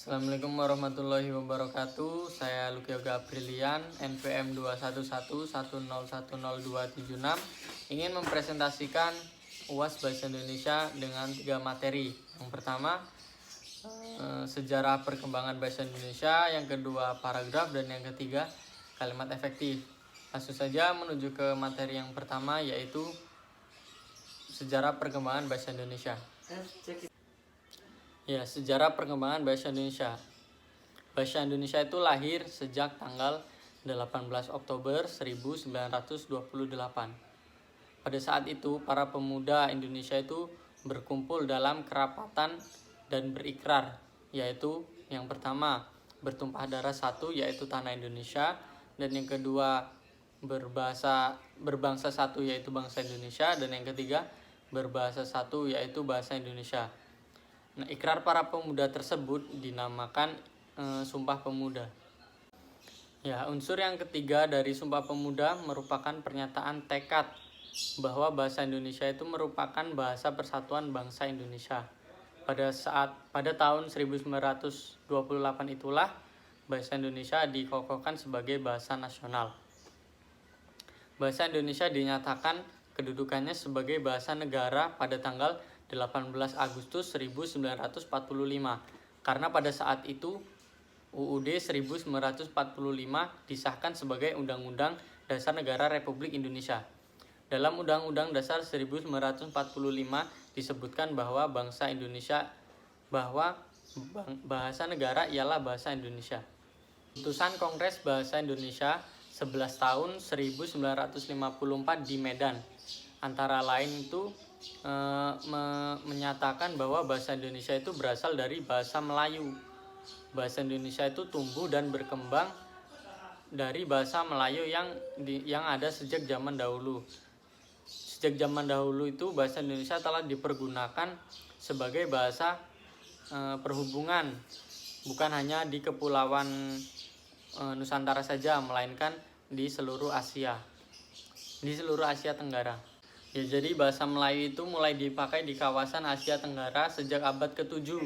Assalamualaikum warahmatullahi wabarakatuh. Saya Luki Yoga Aprilian, NPM 21110100276, ingin mempresentasikan UAS Bahasa Indonesia dengan 3 materi. Yang pertama, sejarah perkembangan bahasa Indonesia, yang kedua paragraf, dan yang ketiga kalimat efektif. Langsung saja menuju ke materi yang pertama, yaitu sejarah perkembangan bahasa Indonesia. Ya, sejarah perkembangan bahasa Indonesia. Bahasa Indonesia itu lahir sejak tanggal 18 Oktober 1928. Pada saat itu, para pemuda Indonesia itu berkumpul dalam kerapatan dan berikrar, yaitu yang pertama, bertumpah darah satu, yaitu tanah Indonesia, dan yang kedua, berbangsa satu, yaitu bangsa Indonesia, dan yang ketiga, berbahasa satu, yaitu bahasa Indonesia. Nah, ikrar para pemuda tersebut dinamakan Sumpah Pemuda. Ya, unsur yang ketiga dari Sumpah Pemuda merupakan pernyataan tekad bahwa bahasa Indonesia itu merupakan bahasa persatuan bangsa Indonesia. Pada tahun 1928 itulah bahasa Indonesia dikokohkan sebagai bahasa nasional. Bahasa Indonesia dinyatakan kedudukannya sebagai bahasa negara pada tanggal 18 Agustus 1945, karena pada saat itu UUD 1945 disahkan sebagai Undang-Undang Dasar Negara Republik Indonesia. Dalam Undang-Undang Dasar 1945 disebutkan bahwa bahasa negara ialah bahasa Indonesia. Putusan Kongres Bahasa Indonesia 11 tahun 1954 di Medan antara lain itu menyatakan bahwa bahasa Indonesia itu berasal dari bahasa Melayu. Bahasa Indonesia itu tumbuh dan berkembang dari bahasa Melayu yang ada sejak zaman dahulu. Sejak zaman dahulu itu bahasa Indonesia telah dipergunakan sebagai bahasa perhubungan, bukan hanya di kepulauan Nusantara saja, melainkan di seluruh Asia Tenggara. Ya, jadi bahasa Melayu itu mulai dipakai di kawasan Asia Tenggara sejak abad ke-7.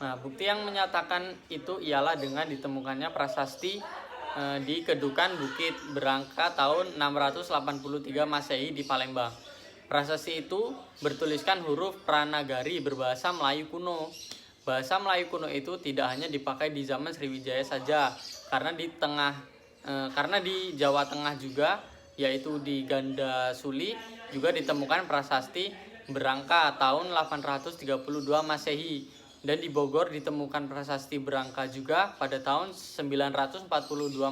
Nah, bukti yang menyatakan itu ialah dengan ditemukannya prasasti di Kedukan Bukit Berangka tahun 683 Masehi di Palembang. Prasasti itu bertuliskan huruf Pranagari berbahasa Melayu kuno. Bahasa Melayu kuno itu tidak hanya dipakai di zaman Sriwijaya saja, karena di Jawa Tengah juga, yaitu di Ganda Suli, juga ditemukan prasasti Berangka tahun 832 Masehi, dan di Bogor ditemukan prasasti Berangka juga pada tahun 942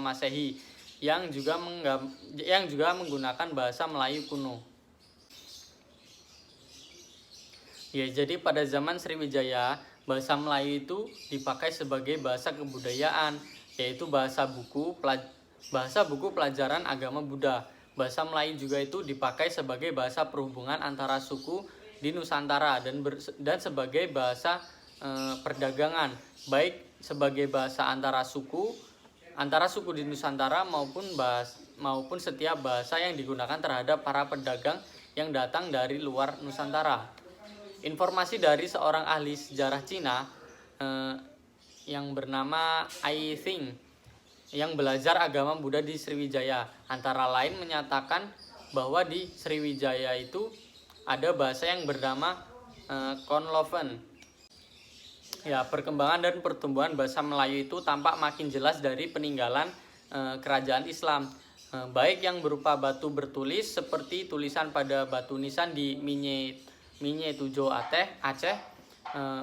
Masehi yang juga menggunakan bahasa Melayu kuno. Ya, jadi pada zaman Sriwijaya, bahasa Melayu itu dipakai sebagai bahasa kebudayaan, yaitu bahasa buku pelajaran agama Buddha. Bahasa Melayu juga itu dipakai sebagai bahasa perhubungan antara suku di Nusantara dan sebagai bahasa perdagangan, baik sebagai bahasa antara suku di Nusantara maupun setiap bahasa yang digunakan terhadap para pedagang yang datang dari luar Nusantara. Informasi dari seorang ahli sejarah Cina yang bernama Ai Xing yang belajar agama Buddha di Sriwijaya, antara lain menyatakan bahwa di Sriwijaya itu ada bahasa yang bernama Konloven. Ya, perkembangan dan pertumbuhan bahasa Melayu itu tampak makin jelas dari peninggalan kerajaan Islam, baik yang berupa batu bertulis seperti tulisan pada batu nisan di Minye Tujo Aceh,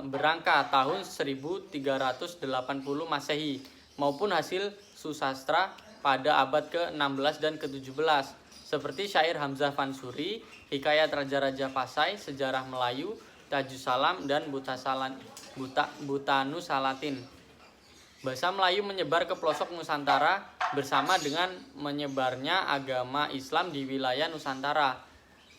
Berangka tahun 1380 Masehi, maupun hasil susastra pada abad ke-16 dan ke-17 seperti syair Hamzah Fansuri, Hikayat Raja-Raja Pasai, Sejarah Melayu, Tajusalam, dan Butanu Salatin. Bahasa Melayu menyebar ke pelosok Nusantara bersama dengan menyebarnya agama Islam di wilayah Nusantara.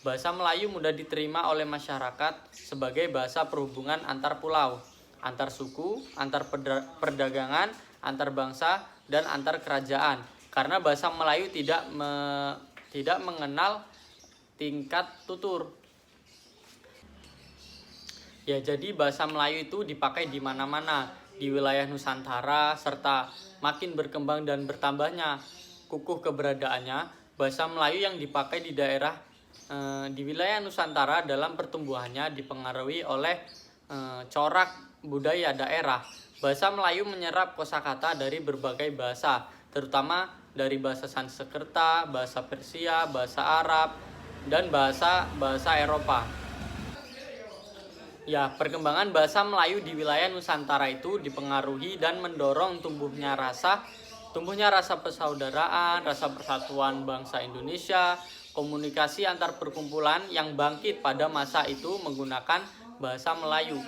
Bahasa Melayu mudah diterima oleh masyarakat sebagai bahasa perhubungan antar pulau, antar suku, antar perdagangan, antar bangsa, dan antar kerajaan, karena bahasa Melayu tidak mengenal tingkat tutur. Ya, jadi bahasa Melayu itu dipakai di mana-mana, di wilayah Nusantara serta makin berkembang dan bertambahnya kukuh keberadaannya, bahasa Melayu yang dipakai di daerah di wilayah Nusantara dalam pertumbuhannya dipengaruhi oleh corak budaya daerah. Bahasa Melayu menyerap kosakata dari berbagai bahasa, terutama dari bahasa Sanskerta, bahasa Persia, bahasa Arab, dan bahasa Eropa. Ya, perkembangan bahasa Melayu di wilayah Nusantara itu dipengaruhi dan mendorong tumbuhnya rasa persaudaraan, rasa persatuan bangsa Indonesia, komunikasi antar perkumpulan yang bangkit pada masa itu menggunakan bahasa Melayu.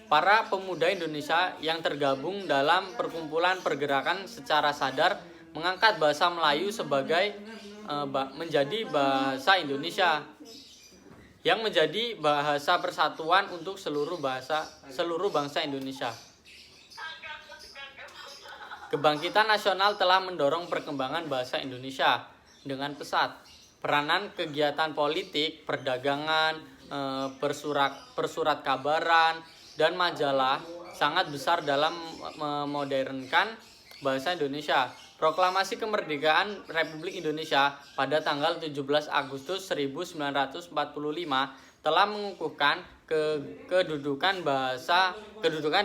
Para pemuda Indonesia yang tergabung dalam perkumpulan pergerakan secara sadar mengangkat bahasa Melayu sebagai menjadi bahasa Indonesia yang menjadi bahasa persatuan untuk seluruh bangsa Indonesia. Kebangkitan nasional telah mendorong perkembangan bahasa Indonesia dengan pesat. Peranan kegiatan politik, perdagangan, persurat kabaran, dan majalah sangat besar dalam memodernkan bahasa Indonesia. Proklamasi Kemerdekaan Republik Indonesia pada tanggal 17 Agustus 1945 telah mengukuhkan kedudukan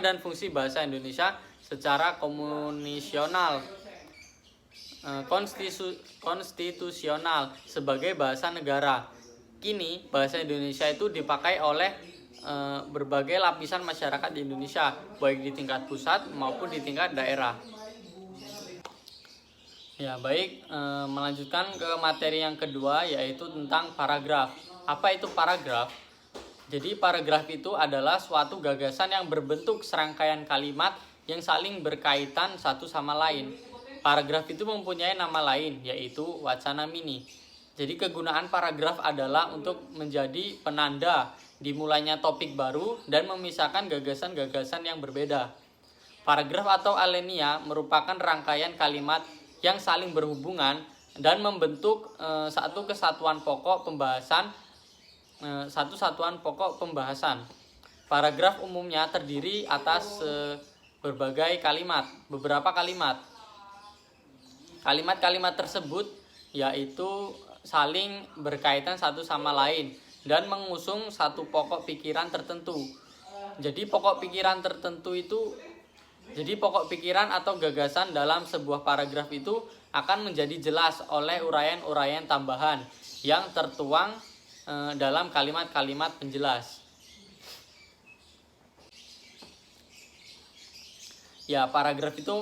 dan fungsi bahasa Indonesia secara konstitusional sebagai bahasa negara. Kini bahasa Indonesia itu dipakai oleh berbagai lapisan masyarakat di Indonesia, baik di tingkat pusat maupun di tingkat daerah. Ya, baik, melanjutkan ke materi yang kedua, yaitu tentang paragraf. Apa itu paragraf? Jadi paragraf itu adalah suatu gagasan yang berbentuk serangkaian kalimat yang saling berkaitan satu sama lain. Paragraf itu mempunyai nama lain, yaitu wacana mini. Jadi kegunaan paragraf adalah untuk menjadi penanda dimulainya topik baru dan memisahkan gagasan-gagasan yang berbeda. Paragraf atau alenia merupakan rangkaian kalimat yang saling berhubungan dan membentuk satu kesatuan pokok pembahasan. Paragraf umumnya terdiri atas beberapa kalimat. Kalimat-kalimat tersebut yaitu saling berkaitan satu sama lain dan mengusung satu pokok pikiran tertentu. Jadi pokok pikiran atau gagasan dalam sebuah paragraf itu akan menjadi jelas oleh uraian-uraian tambahan yang tertuang dalam kalimat-kalimat penjelas. Ya, paragraf itu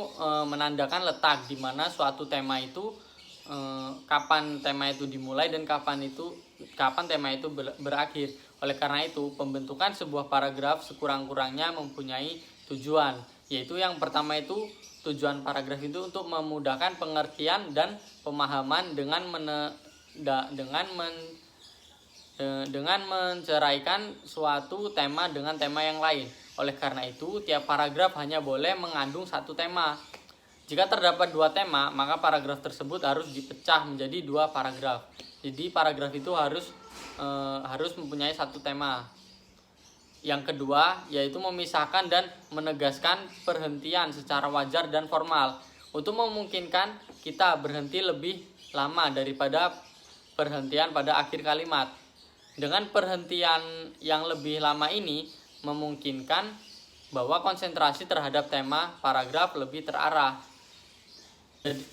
menandakan letak di mana suatu tema itu kapan tema itu dimulai dan kapan tema itu berakhir. Oleh karena itu, pembentukan sebuah paragraf sekurang-kurangnya mempunyai tujuan, yaitu yang pertama itu tujuan paragraf itu untuk memudahkan pengertian dan pemahaman dengan menceraikan suatu tema dengan tema yang lain. Oleh karena itu, tiap paragraf hanya boleh mengandung satu tema. Jika terdapat dua tema, maka paragraf tersebut harus dipecah menjadi dua paragraf. Jadi paragraf itu harus mempunyai satu tema. Yang kedua, yaitu memisahkan dan menegaskan perhentian secara wajar dan formal untuk memungkinkan kita berhenti lebih lama daripada perhentian pada akhir kalimat. Dengan perhentian yang lebih lama ini memungkinkan bahwa konsentrasi terhadap tema paragraf lebih terarah.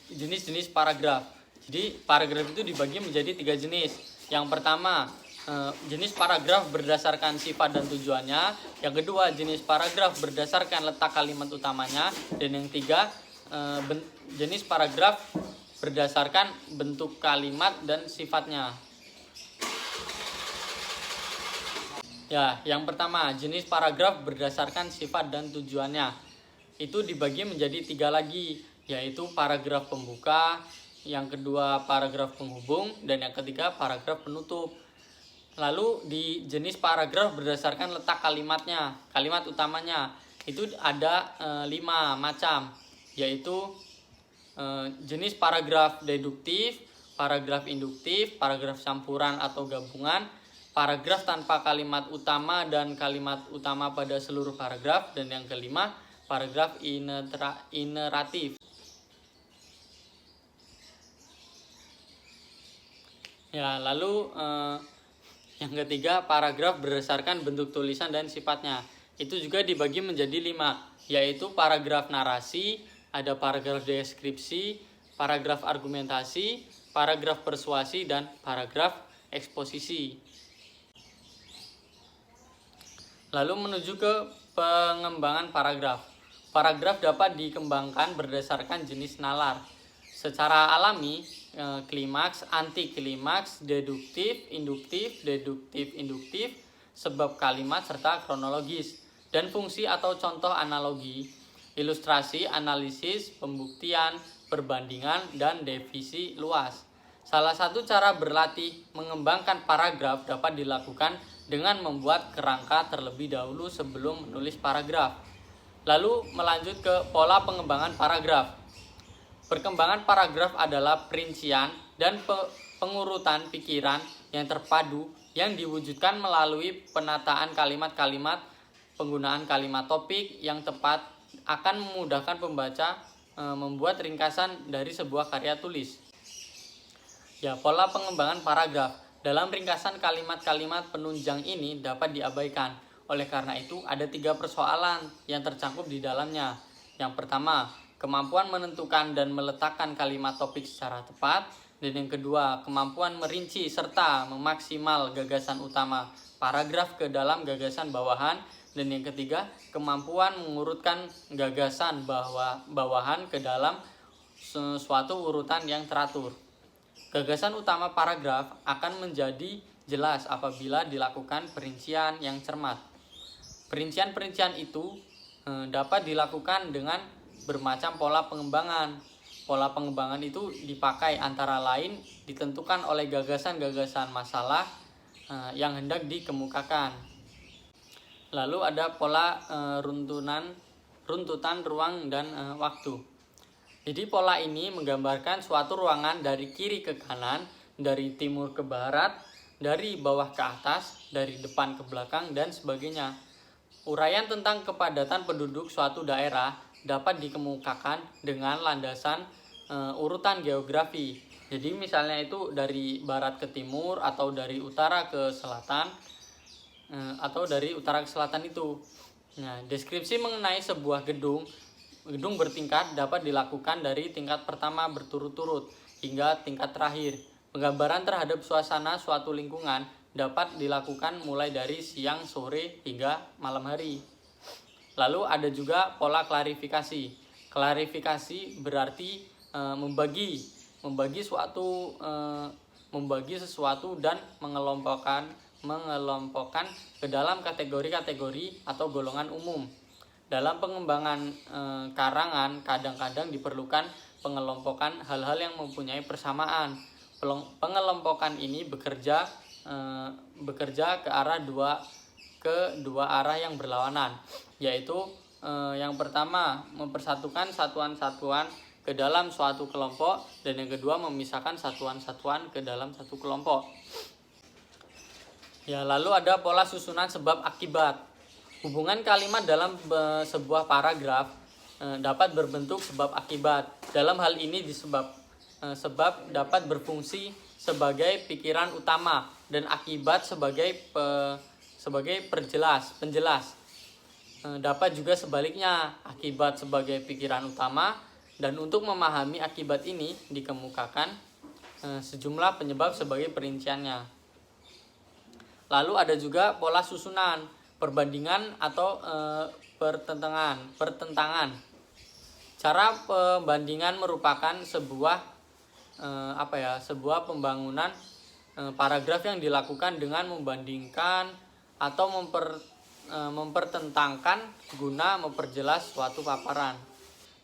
Jenis-jenis paragraf. Jadi paragraf itu dibagi menjadi 3 jenis. Yang pertama, jenis paragraf berdasarkan sifat dan tujuannya. Yang kedua, jenis paragraf berdasarkan letak kalimat utamanya. Dan yang ketiga, jenis paragraf berdasarkan bentuk kalimat dan sifatnya. Ya, yang pertama, jenis paragraf berdasarkan sifat dan tujuannya. Itu dibagi menjadi 3 lagi, yaitu paragraf pembuka, yang kedua paragraf penghubung, dan yang ketiga paragraf penutup. Lalu di jenis paragraf berdasarkan letak kalimatnya, kalimat utamanya, itu ada 5 macam, yaitu jenis paragraf deduktif, paragraf induktif, paragraf campuran atau gabungan, paragraf tanpa kalimat utama dan kalimat utama pada seluruh paragraf, dan yang kelima paragraf ineratif. Ya, lalu yang ketiga, paragraf berdasarkan bentuk tulisan dan sifatnya. Itu juga dibagi menjadi 5, yaitu paragraf narasi, ada paragraf deskripsi, paragraf argumentasi, paragraf persuasi, dan paragraf eksposisi. Lalu menuju ke pengembangan paragraf. Paragraf dapat dikembangkan berdasarkan jenis nalar. Secara alami, klimaks, anti klimaks, deduktif, induktif, sebab kalimat serta kronologis, dan fungsi atau contoh analogi, ilustrasi, analisis, pembuktian, perbandingan, dan definisi luas. Salah satu cara berlatih mengembangkan paragraf dapat dilakukan dengan membuat kerangka terlebih dahulu sebelum menulis paragraf. Lalu melanjut ke pola pengembangan paragraf. Perkembangan paragraf adalah perincian dan pengurutan pikiran yang terpadu yang diwujudkan melalui penataan kalimat-kalimat, penggunaan kalimat topik yang tepat akan memudahkan pembaca membuat ringkasan dari sebuah karya tulis. Ya, pola pengembangan paragraf. Dalam ringkasan kalimat-kalimat penunjang ini dapat diabaikan. Oleh karena itu, ada 3 persoalan yang tercakup di dalamnya. Yang pertama, kemampuan menentukan dan meletakkan kalimat topik secara tepat. Dan yang kedua, kemampuan merinci serta memaksimal gagasan utama paragraf ke dalam gagasan bawahan. Dan yang ketiga, kemampuan mengurutkan gagasan bawahan ke dalam suatu urutan yang teratur. Gagasan utama paragraf akan menjadi jelas apabila dilakukan perincian yang cermat. Perincian-perincian itu dapat dilakukan dengan bermacam pola pengembangan. Pola pengembangan itu dipakai antara lain ditentukan oleh gagasan-gagasan masalah yang hendak dikemukakan. Lalu ada pola runtutan ruang dan waktu. Jadi pola ini menggambarkan suatu ruangan dari kiri ke kanan, dari timur ke barat, dari bawah ke atas, dari depan ke belakang, dan sebagainya. Uraian tentang kepadatan penduduk suatu daerah dapat dikemukakan dengan landasan urutan geografi. Jadi misalnya itu dari barat ke timur, atau dari utara ke selatan, atau dari utara ke selatan itu. Nah, deskripsi mengenai sebuah gedung bertingkat dapat dilakukan dari tingkat pertama berturut-turut hingga tingkat terakhir. Penggambaran terhadap suasana suatu lingkungan dapat dilakukan mulai dari siang, sore, hingga malam hari. Lalu ada juga pola klarifikasi. Klarifikasi berarti membagi sesuatu dan mengelompokkan ke dalam kategori-kategori atau golongan umum. Dalam pengembangan karangan kadang-kadang diperlukan pengelompokan hal-hal yang mempunyai persamaan. Pengelompokan ini bekerja ke arah dua arah yang berlawanan, yaitu yang pertama mempersatukan satuan-satuan ke dalam suatu kelompok, dan yang kedua memisahkan satuan-satuan ke dalam satu kelompok. Ya, lalu ada pola susunan sebab akibat. Hubungan kalimat dalam sebuah paragraf dapat berbentuk sebab akibat. Dalam hal ini sebab dapat berfungsi sebagai pikiran utama dan akibat sebagai penjelas. Dapat juga sebaliknya, akibat sebagai pikiran utama, dan untuk memahami akibat ini dikemukakan sejumlah penyebab sebagai perinciannya. Lalu ada juga pola susunan, perbandingan atau pertentangan. Cara pembandingan merupakan sebuah pembangunan paragraf yang dilakukan dengan membandingkan atau mempertentangkan guna memperjelas suatu paparan.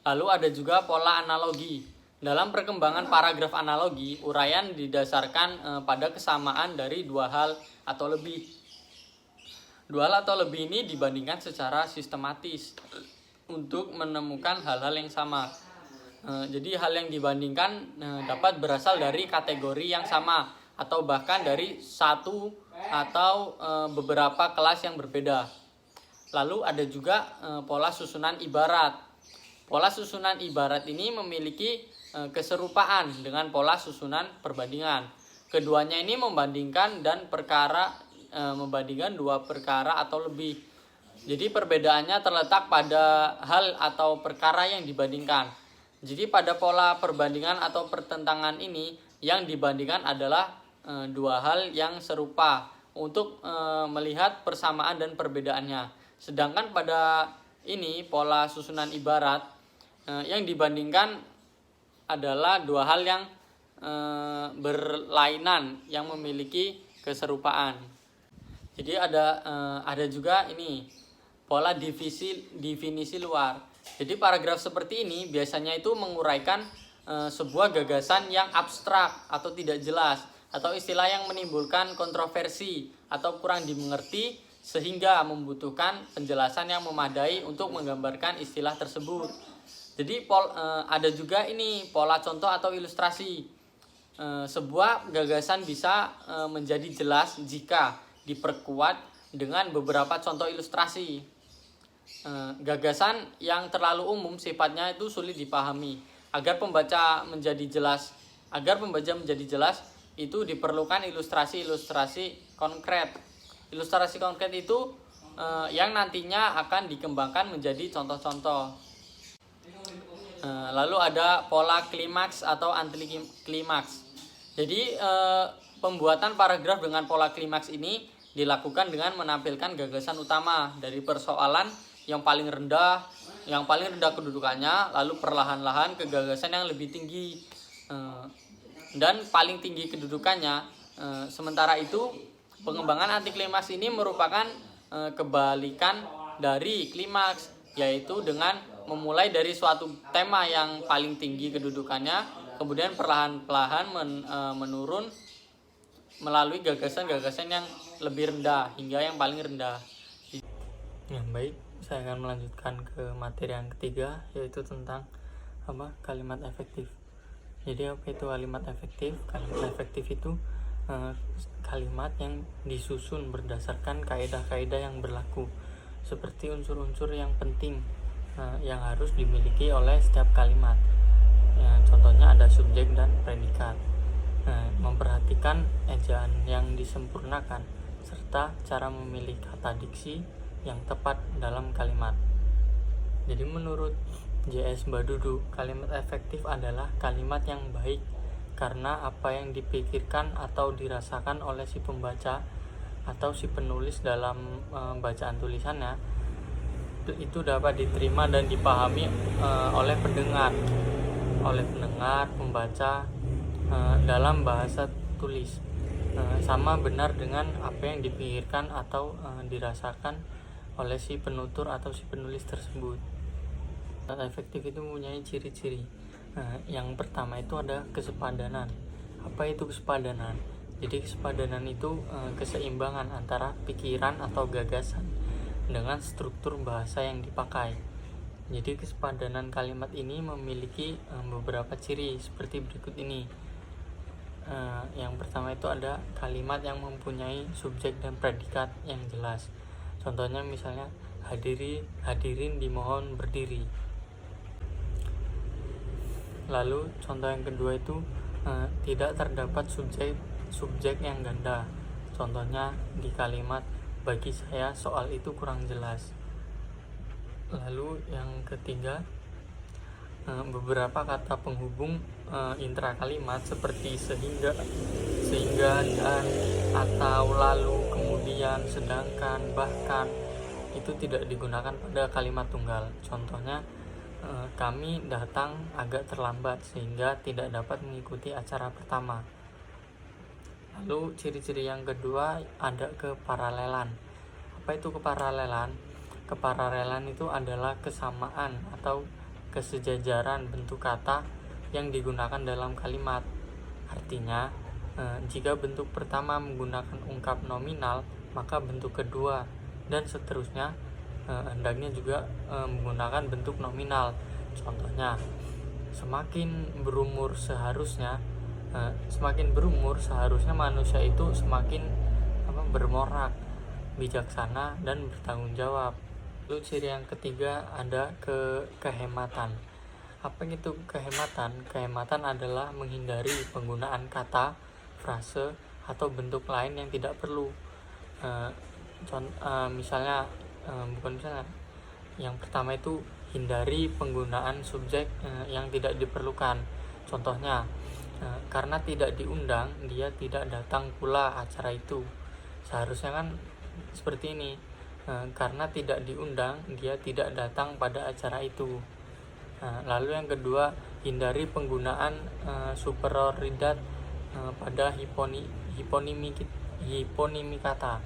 Lalu ada juga pola analogi. Dalam perkembangan paragraf analogi, uraian didasarkan pada kesamaan dari dua hal atau lebih. Dua hal atau lebih ini dibandingkan secara sistematis untuk menemukan hal-hal yang sama. Jadi hal yang dibandingkan dapat berasal dari kategori yang sama, atau bahkan dari satu atau beberapa kelas yang berbeda. Lalu ada juga pola susunan ibarat. Pola susunan ibarat ini memiliki keserupaan dengan pola susunan perbandingan. Keduanya ini membandingkan membandingkan dua perkara atau lebih. Jadi perbedaannya terletak pada hal atau perkara yang dibandingkan. Jadi pada pola perbandingan atau pertentangan ini yang dibandingkan adalah dua hal yang serupa untuk melihat persamaan dan perbedaannya. Sedangkan pada ini pola susunan ibarat yang dibandingkan adalah dua hal yang berlainan yang memiliki keserupaan. Jadi ada juga ini pola definisi luar. Jadi paragraf seperti ini biasanya itu menguraikan sebuah gagasan yang abstrak atau tidak jelas, atau istilah yang menimbulkan kontroversi atau kurang dimengerti, sehingga membutuhkan penjelasan yang memadai untuk menggambarkan istilah tersebut. Jadi ada juga ini pola contoh atau ilustrasi. Sebuah gagasan bisa menjadi jelas jika diperkuat dengan beberapa contoh ilustrasi. Gagasan yang terlalu umum sifatnya itu sulit dipahami. Agar pembaca menjadi jelas itu diperlukan ilustrasi konkret. Ilustrasi konkret itu yang nantinya akan dikembangkan menjadi contoh-contoh. Lalu ada pola klimaks atau anti klimaks. Jadi pembuatan paragraf dengan pola klimaks ini dilakukan dengan menampilkan gagasan utama dari persoalan yang paling rendah kedudukannya, lalu perlahan-lahan ke gagasan yang lebih tinggi dan paling tinggi kedudukannya. Sementara itu pengembangan anti klimaks ini merupakan kebalikan dari klimaks, yaitu dengan memulai dari suatu tema yang paling tinggi kedudukannya, kemudian perlahan-lahan menurun melalui gagasan-gagasan yang lebih rendah hingga yang paling rendah. Ya, baik, saya akan melanjutkan ke materi yang ketiga, yaitu tentang kalimat efektif. Jadi apa itu kalimat efektif? Kalimat efektif itu kalimat yang disusun berdasarkan kaidah-kaidah yang berlaku, seperti unsur-unsur yang penting yang harus dimiliki oleh setiap kalimat. Ya, contohnya ada subjek dan predikat. Memperhatikan ejaan yang disempurnakan serta cara memilih kata diksi yang tepat dalam kalimat. Jadi menurut J.S. Badudu, kalimat efektif adalah kalimat yang baik karena apa yang dipikirkan atau dirasakan oleh si pembaca atau si penulis dalam bacaan tulisannya itu dapat diterima dan dipahami oleh pendengar, pembaca dalam bahasa tulis. Sama benar dengan apa yang dipikirkan atau dirasakan oleh si penutur atau si penulis tersebut. Kalimat efektif itu mempunyai ciri-ciri. Yang pertama itu ada kesepadanan. Apa itu kesepadanan? Jadi kesepadanan itu keseimbangan antara pikiran atau gagasan dengan struktur bahasa yang dipakai. Jadi kesepadanan kalimat ini memiliki beberapa ciri seperti berikut ini. Yang pertama itu ada kalimat yang mempunyai subjek dan predikat yang jelas. Contohnya misalnya hadirin dimohon berdiri. Lalu contoh yang kedua itu tidak terdapat subjek yang ganda. Contohnya di kalimat bagi saya soal itu kurang jelas. Lalu yang ketiga, beberapa kata penghubung intrakalimat seperti sehingga, dan, atau, lalu, kemudian, sedangkan, bahkan itu tidak digunakan pada kalimat tunggal. Contohnya kami datang agak terlambat sehingga tidak dapat mengikuti acara pertama. Lalu ciri-ciri yang kedua ada keparalelan. Apa itu keparalelan? Keparalelan itu adalah kesamaan atau kesejajaran bentuk kata yang digunakan dalam kalimat. Artinya, jika bentuk pertama menggunakan ungkap nominal, maka bentuk kedua dan seterusnya hendaknya juga menggunakan bentuk nominal. Contohnya, semakin berumur seharusnya manusia itu semakin bermoral, bijaksana dan bertanggung jawab. Lalu ciri yang ketiga ada kehematan. Apa itu kehematan? Kehematan adalah menghindari penggunaan kata, frase, atau bentuk lain yang tidak perlu. Yang pertama itu hindari penggunaan subjek yang tidak diperlukan. Contohnya, karena tidak diundang, dia tidak datang pula acara itu. Seharusnya kan seperti ini, karena tidak diundang, dia tidak datang pada acara itu. Lalu yang kedua, hindari penggunaan superioritas pada hiponimi kata.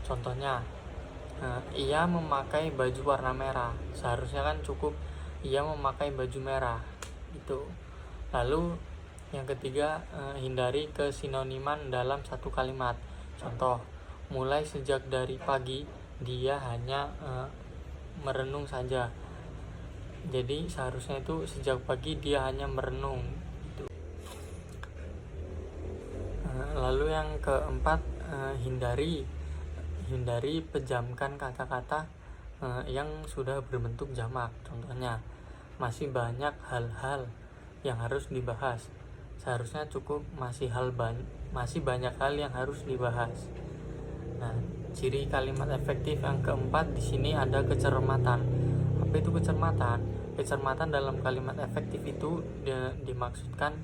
Contohnya, ia memakai baju warna merah. Seharusnya kan cukup ia memakai baju merah itu. Lalu yang ketiga, hindari kesinoniman dalam satu kalimat. Contoh, mulai sejak dari pagi dia hanya merenung saja. Jadi seharusnya itu sejak pagi dia hanya merenung gitu. Lalu yang keempat, hindari pejamkan kata-kata yang sudah berbentuk jamak. Contohnya, masih banyak hal-hal yang harus dibahas. Seharusnya cukup masih banyak hal yang harus dibahas. Nah, ciri kalimat efektif yang keempat di sini ada kecermatan. Apa itu kecermatan? Kecermatan dalam kalimat efektif itu dimaksudkan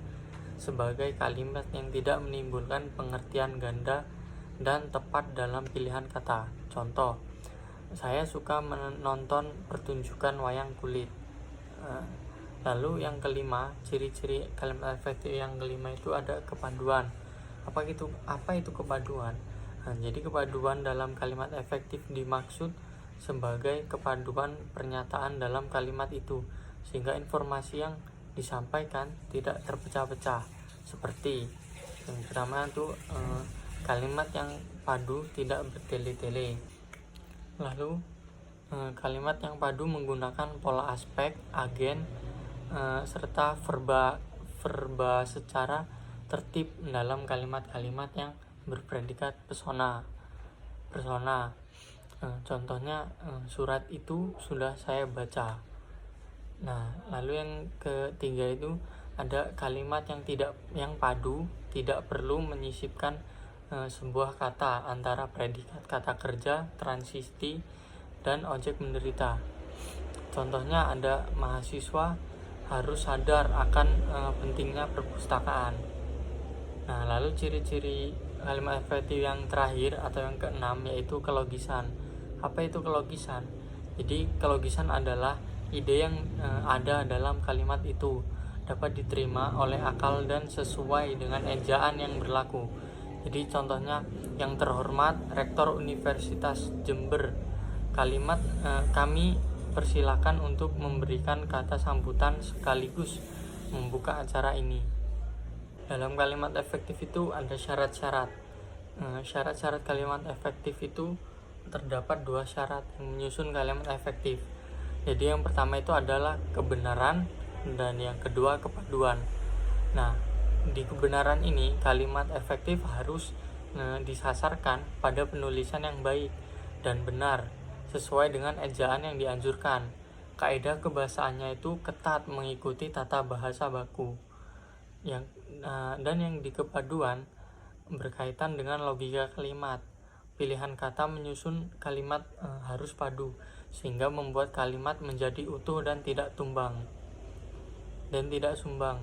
sebagai kalimat yang tidak menimbulkan pengertian ganda dan tepat dalam pilihan kata. Contoh, saya suka menonton pertunjukan wayang kulit. Lalu yang kelima, ciri-ciri kalimat efektif yang kelima itu ada kepaduan. Apa itu kepaduan? Jadi kepaduan dalam kalimat efektif dimaksud sebagai kepaduan pernyataan dalam kalimat itu, sehingga informasi yang disampaikan tidak terpecah-pecah. Seperti yang pertama itu kalimat yang padu tidak bertele-tele. Lalu kalimat yang padu menggunakan pola aspek, agen, serta verba secara tertib dalam kalimat-kalimat yang berpredikat persona. Contohnya, surat itu sudah saya baca. Nah, lalu yang ketiga itu ada kalimat yang padu, tidak perlu menyisipkan sebuah kata antara predikat kata kerja, transisi, dan objek menderita. Contohnya ada mahasiswa harus sadar akan pentingnya perpustakaan. Nah, lalu ciri-ciri kalimat efektif yang terakhir atau yang keenam yaitu kelogisan. Apa itu kelogisan? Jadi kelogisan adalah ide yang ada dalam kalimat itu dapat diterima oleh akal dan sesuai dengan ejaan yang berlaku. Jadi contohnya, yang terhormat Rektor Universitas Jember, kalimat kami persilakan untuk memberikan kata sambutan sekaligus membuka acara ini. Dalam kalimat efektif itu ada syarat-syarat. Syarat-syarat kalimat efektif itu terdapat 2 syarat yang menyusun kalimat efektif. Jadi yang pertama itu adalah kebenaran dan yang kedua kepaduan. Nah, di kebenaran ini kalimat efektif harus disasarkan pada penulisan yang baik dan benar sesuai dengan ejaan yang dianjurkan. Kaidah kebahasaannya itu ketat mengikuti tata bahasa baku. Dan yang di kepaduan berkaitan dengan logika kalimat. Pilihan kata menyusun kalimat harus padu sehingga membuat kalimat menjadi utuh dan tidak tumbang dan tidak sumbang.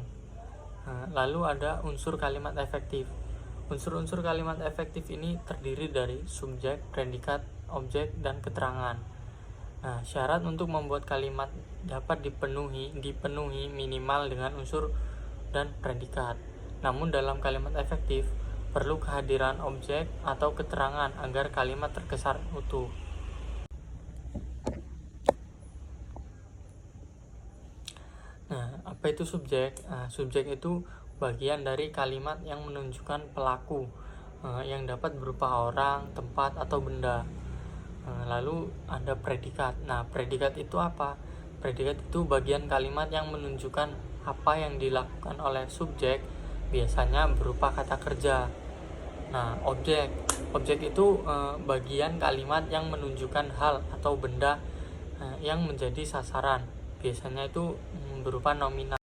Lalu ada unsur kalimat efektif. Unsur-unsur kalimat efektif ini terdiri dari subjek, predikat, objek, dan keterangan. Nah, syarat untuk membuat kalimat dapat dipenuhi minimal dengan unsur dan predikat. Namun dalam kalimat efektif perlu kehadiran objek atau keterangan agar kalimat terkesan utuh. Nah, apa itu subjek? Subjek itu bagian dari kalimat yang menunjukkan pelaku yang dapat berupa orang, tempat, atau benda. Lalu ada predikat. Nah, predikat itu apa? Predikat itu bagian kalimat yang menunjukkan apa yang dilakukan oleh subjek, biasanya berupa kata kerja. Nah, objek itu bagian kalimat yang menunjukkan hal atau benda yang menjadi sasaran. Biasanya itu berupa nominal.